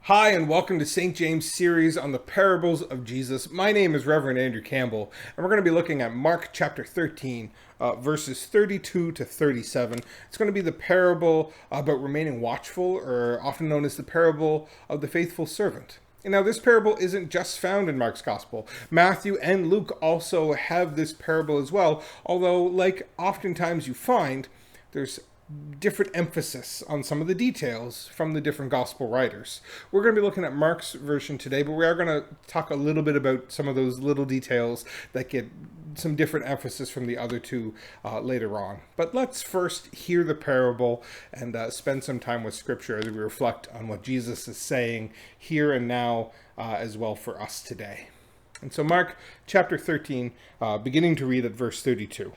Hi, and welcome to St. James' series on the parables of Jesus. My name is Reverend Andrew Campbell, and we're going to be looking at Mark chapter 13, verses 32 to 37. It's going to be the parable about remaining watchful, or often known as the parable of the faithful servant. And now, this parable isn't just found in Mark's gospel. Matthew and Luke also have this parable as well, although, like oftentimes you find, there's different emphasis on some of the details from the different gospel writers. We're going to be looking at Mark's version today, but we are going to talk a little bit about some of those little details that get some different emphasis from the other two later on. But let's first hear the parable and spend some time with Scripture as we reflect on what Jesus is saying here and now as well for us today. And so Mark chapter 13, beginning to read at verse 32.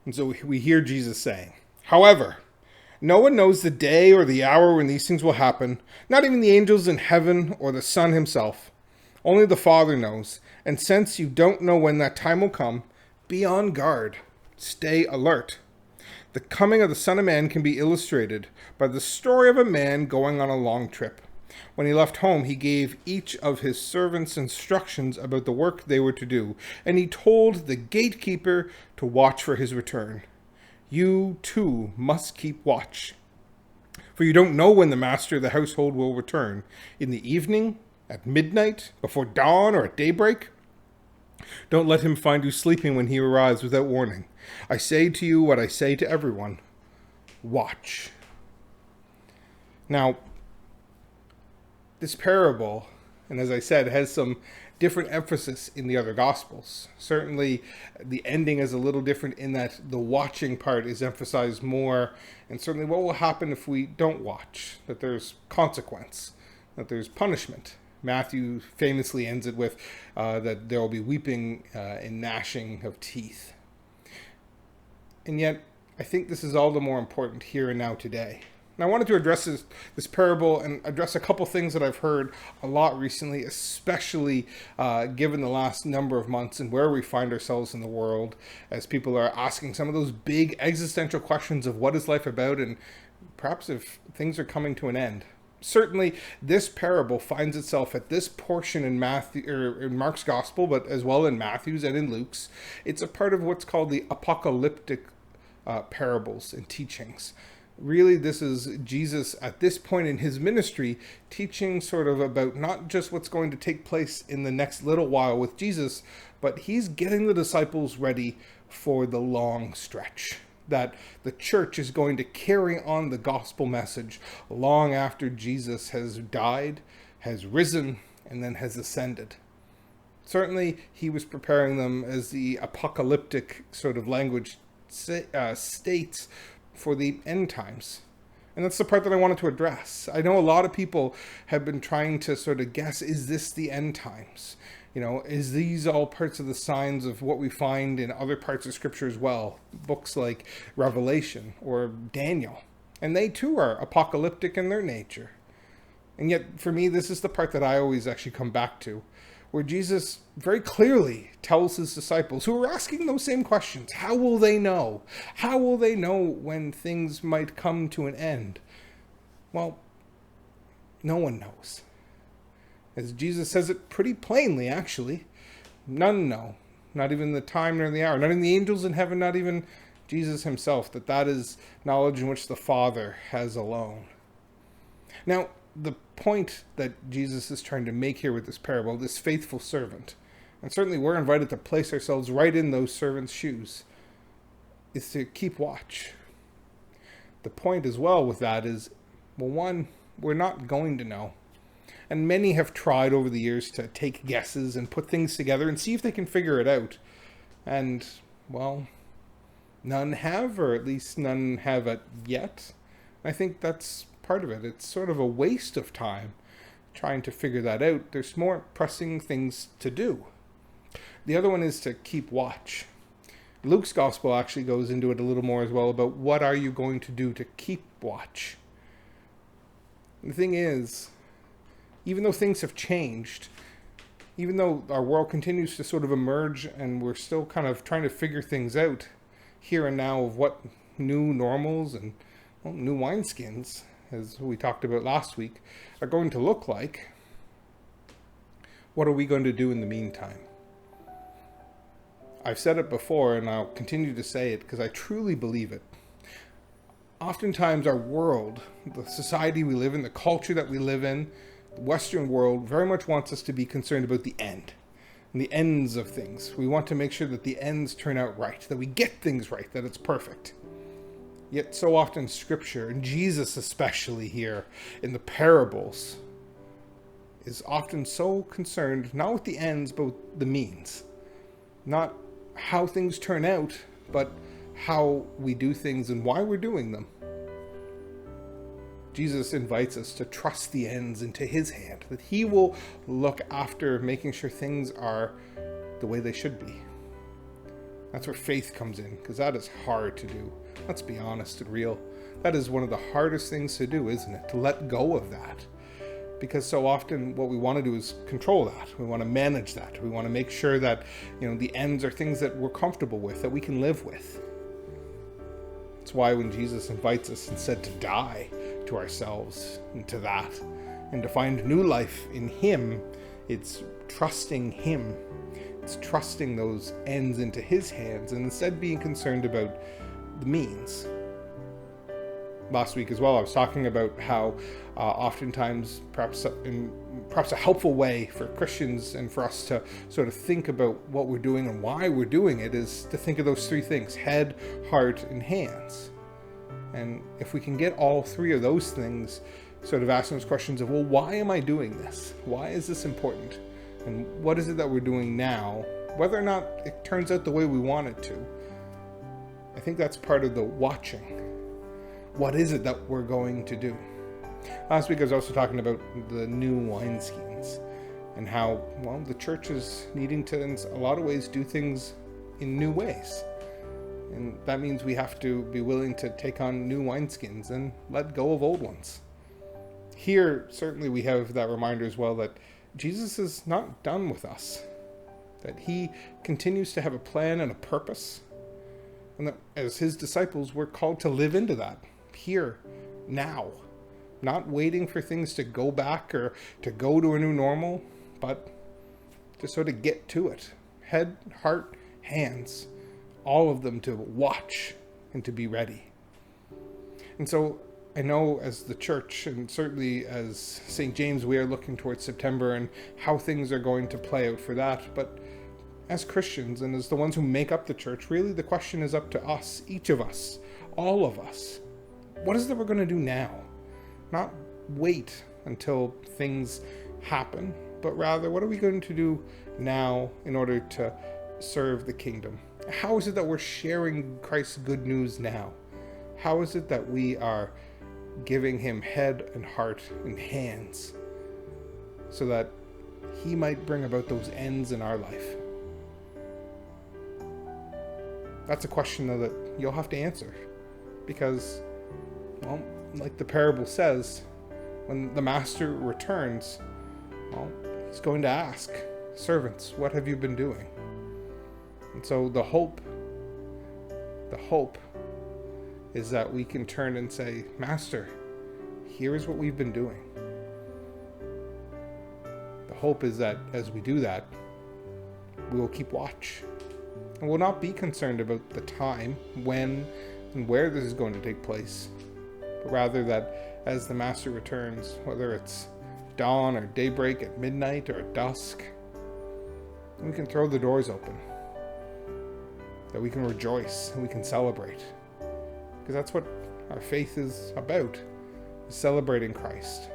And so we hear Jesus saying, "However, no one knows the day or the hour when these things will happen, not even the angels in heaven or the Son himself. Only the Father knows. And since you don't know when that time will come, be on guard. Stay alert. The coming of the Son of Man can be illustrated by the story of a man going on a long trip. When he left home, he gave each of his servants instructions about the work they were to do, and he told the gatekeeper to watch for his return. You, too, must keep watch. For you don't know when the master of the household will return, in the evening, at midnight, before dawn, or at daybreak. Don't let him find you sleeping when he arrives without warning. I say to you what I say to everyone. Watch." Now, this parable, and as I said, has some different emphasis in the other Gospels. Certainly, the ending is a little different in that the watching part is emphasized more, and certainly what will happen if we don't watch, that there's consequence, that there's punishment. Matthew famously ends it with that there will be weeping and gnashing of teeth. And yet, I think this is all the more important here and now today. And I wanted to address this parable and address a couple things that I've heard a lot recently, especially given the last number of months and where we find ourselves in the world as people are asking some of those big existential questions of what is life about and perhaps if things are coming to an end. Certainly, this parable finds itself at this portion in Matthew or in Mark's gospel, but as well in Matthew's and in Luke's. It's a part of what's called the apocalyptic parables and teachings. Really, this is Jesus at this point in his ministry teaching sort of about not just what's going to take place in the next little while with Jesus, but he's getting the disciples ready for the long stretch. That the church is going to carry on the gospel message long after Jesus has died, has risen, and then has ascended. Certainly, he was preparing them as the apocalyptic sort of language states for the end times. And that's the part that I wanted to address. I know a lot of people have been trying to sort of guess, is this the end times? You know, is these all parts of the signs of what we find in other parts of Scripture as well? Books like Revelation or Daniel. And they too are apocalyptic in their nature. And yet, for me, this is the part that I always actually come back to, where Jesus very clearly tells his disciples who are asking those same questions, how will they know? How will they know when things might come to an end? Well, no one knows. As Jesus says it pretty plainly, actually, none know, not even the time nor the hour, not even the angels in heaven, not even Jesus himself, that is knowledge in which the Father has alone. Now, the point that Jesus is trying to make here with this parable, this faithful servant, and certainly we're invited to place ourselves right in those servants' shoes, is to keep watch. The point as well with that is, well, one, we're not going to know. And many have tried over the years to take guesses and put things together and see if they can figure it out. And, well, none have, or at least none have it yet. I think that's part of it. It's sort of a waste of time trying to figure that out. There's more pressing things to do. The other one is to keep watch. Luke's gospel actually goes into it a little more as well about what are you going to do to keep watch. The thing is, even though things have changed, even though our world continues to sort of emerge and we're still kind of trying to figure things out here and now of what new normals and new wineskins as we talked about last week, are going to look like, what are we going to do in the meantime? I've said it before, and I'll continue to say it because I truly believe it. Oftentimes our world, the society we live in, the culture that we live in, the Western world very much wants us to be concerned about the end and the ends of things. We want to make sure that the ends turn out right, that we get things right, that it's perfect. Yet so often Scripture, and Jesus especially here in the parables, is often so concerned not with the ends but with the means. Not how things turn out, but how we do things and why we're doing them. Jesus invites us to trust the ends into his hand, that he will look after making sure things are the way they should be. That's where faith comes in, because that is hard to do. Let's be honest and real. That is one of the hardest things to do, isn't it? To let go of that. Because so often what we want to do is control that. We want to manage that. We want to make sure that, the ends are things that we're comfortable with, that we can live with. That's why when Jesus invites us instead to die to ourselves and to that, and to find new life in him, it's trusting him. It's trusting those ends into his hands, and instead being concerned about the means. Last week as well, I was talking about how oftentimes, perhaps a helpful way for Christians and for us to sort of think about what we're doing and why we're doing it is to think of those three things: head, heart, and hands. And if we can get all three of those things, sort of asking those questions of, well, why am I doing this? Why is this important? And what is it that we're doing now? Whether or not it turns out the way we want it to, I think that's part of the watching. What is it that we're going to do? Last week I was also talking about the new wineskins and how, the church is needing to, in a lot of ways, do things in new ways. And that means we have to be willing to take on new wineskins and let go of old ones. Here, certainly we have that reminder as well that Jesus is not done with us, that he continues to have a plan and a purpose, and that as his disciples, we're called to live into that here, now, not waiting for things to go back or to go to a new normal, but to sort of get to it. Head, heart, hands, all of them to watch and to be ready. And so I know as the church, and certainly as St. James, we are looking towards September and how things are going to play out for that. But as Christians and as the ones who make up the church, really the question is up to us, each of us, all of us. What is it that we're going to do now? Not wait until things happen, but rather, what are we going to do now in order to serve the kingdom? How is it that we're sharing Christ's good news now? How is it that we are giving him head and heart and hands so that he might bring about those ends in our life? That's a question, though, that you'll have to answer. Because, like the parable says, when the master returns, he's going to ask, servants, what have you been doing? And so the hope is that we can turn and say, Master, here is what we've been doing. The hope is that as we do that, we will keep watch. And will not be concerned about the time, when, and where this is going to take place, but rather that as the Master returns, whether it's dawn or daybreak, at midnight or at dusk, we can throw the doors open, that we can rejoice and we can celebrate, because that's what our faith is about, is celebrating Christ,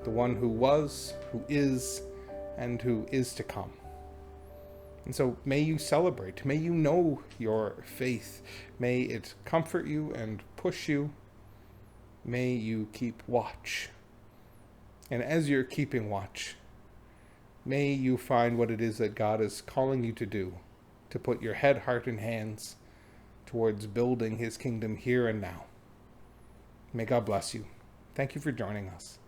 the one who was, who is, and who is to come. And so may you celebrate, may you know your faith, may it comfort you and push you, may you keep watch. And as you're keeping watch, may you find what it is that God is calling you to do, to put your head, heart, and hands towards building his kingdom here and now. May God bless you. Thank you for joining us.